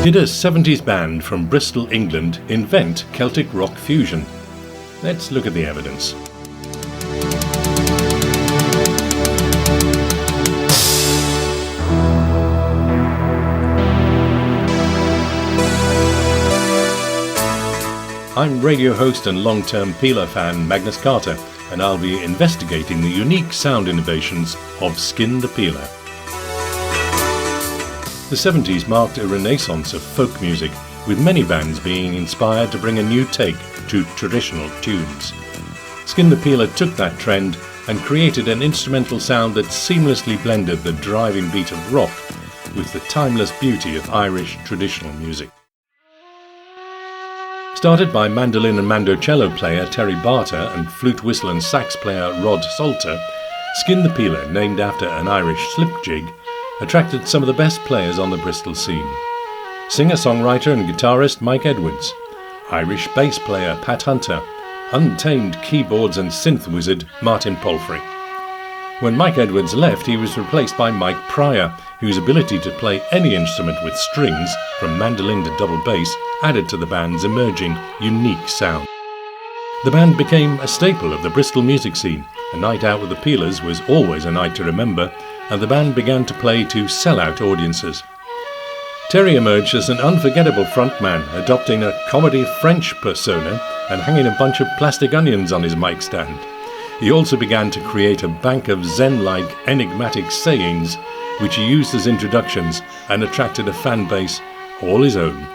Did a 70s band from Bristol, England invent Celtic Rock Fusion? Let's look at the evidence. I'm radio host and long-term Peeler fan Magnus Carter, and I'll be investigating the unique sound innovations of Skin the Peeler. The 70s marked a renaissance of folk music, with many bands being inspired to bring a new take to traditional tunes. Skin the Peeler took that trend and created an instrumental sound that seamlessly blended the driving beat of rock with the timeless beauty of Irish traditional music. Started by mandolin and mandocello player Terry Barter and flute, whistle and sax player Rod Salter, Skin the Peeler, named after an Irish slip jig, attracted some of the best players on the Bristol scene. Singer-songwriter and guitarist Mike Edwards, Irish bass player Pat Hunter, untamed keyboards and synth wizard Martin Palfrey. When Mike Edwards left, he was replaced by Mike Pryor, whose ability to play any instrument with strings, from mandolin to double bass, added to the band's emerging, unique sound. The band became a staple of the Bristol music scene. A night out with the Peelers was always a night to remember, and the band began to play to sell-out audiences. Terry emerged as an unforgettable frontman, adopting a comedy French persona and hanging a bunch of plastic onions on his mic stand. He also began to create a bank of Zen-like enigmatic sayings, which he used as introductions and attracted a fan base all his own.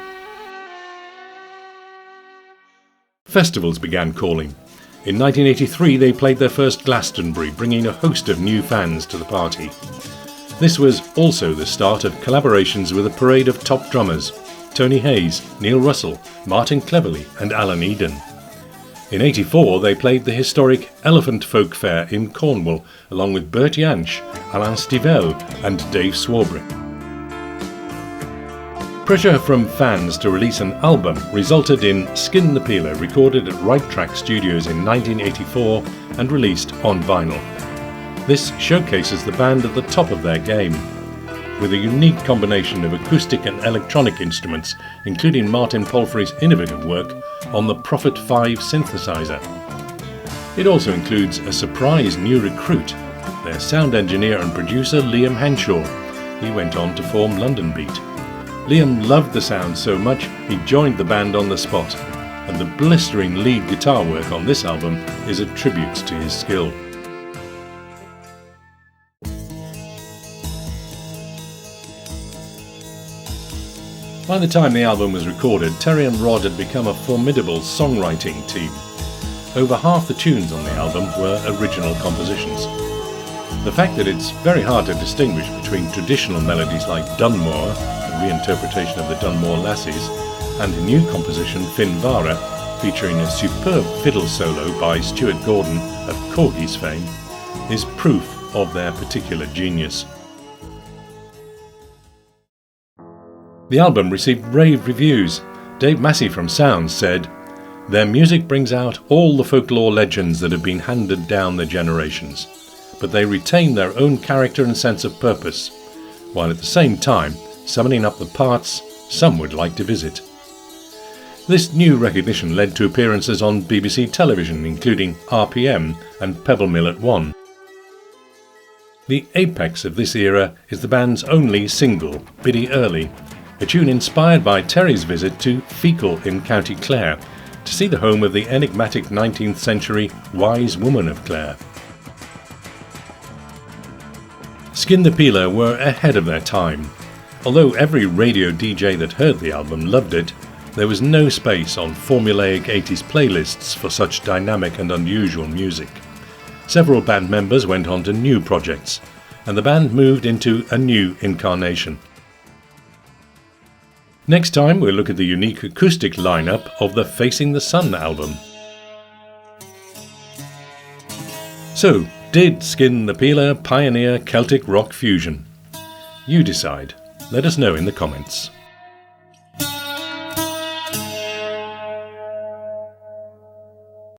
Festivals began calling. In 1983 they played their first Glastonbury, bringing a host of new fans to the party. This was also the start of collaborations with a parade of top drummers: Tony Hayes, Neil Russell, Martin Cleverly and Alan Eden. In 1984 they played the historic Elephant Folk Fair in Cornwall, along with Bert Jansch, Alain Stivell and Dave Swarbrick. Pressure from fans to release an album resulted in Skin the Peeler, recorded at Right Track Studios in 1984 and released on vinyl. This showcases the band at the top of their game, with a unique combination of acoustic and electronic instruments, including Martin Palfrey's innovative work on the Prophet 5 synthesizer. It also includes a surprise new recruit, their sound engineer and producer Liam Henshaw. He went on to form London Beat. Liam loved the sound so much he joined the band on the spot, and the blistering lead guitar work on this album is a tribute to his skill. By the time the album was recorded, Terry and Rod had become a formidable songwriting team. Over half the tunes on the album were original compositions. The fact that it's very hard to distinguish between traditional melodies like Dunmore, a reinterpretation of the Dunmore Lassies, and a new composition, Finvara, featuring a superb fiddle solo by Stuart Gordon of Corgis fame, is proof of their particular genius. The album received rave reviews. Dave Massey from Sounds said, "Their music brings out all the folklore legends that have been handed down the generations, but they retain their own character and sense of purpose, while at the same time summoning up the parts some would like to visit." This new recognition led to appearances on BBC television, including RPM and Pebble Mill at 1. The apex of this era is the band's only single, Biddy Early, a tune inspired by Terry's visit to Feakle in County Clare to see the home of the enigmatic 19th century Wise Woman of Clare. Skin the Peeler were ahead of their time. Although every radio DJ that heard the album loved it, there was no space on formulaic 80s playlists for such dynamic and unusual music. Several band members went on to new projects, and the band moved into a new incarnation. Next time we'll look at the unique acoustic lineup of the Facing the Sun album. So, did Skin the Peeler pioneer Celtic Rock Fusion? You decide. Let us know in the comments.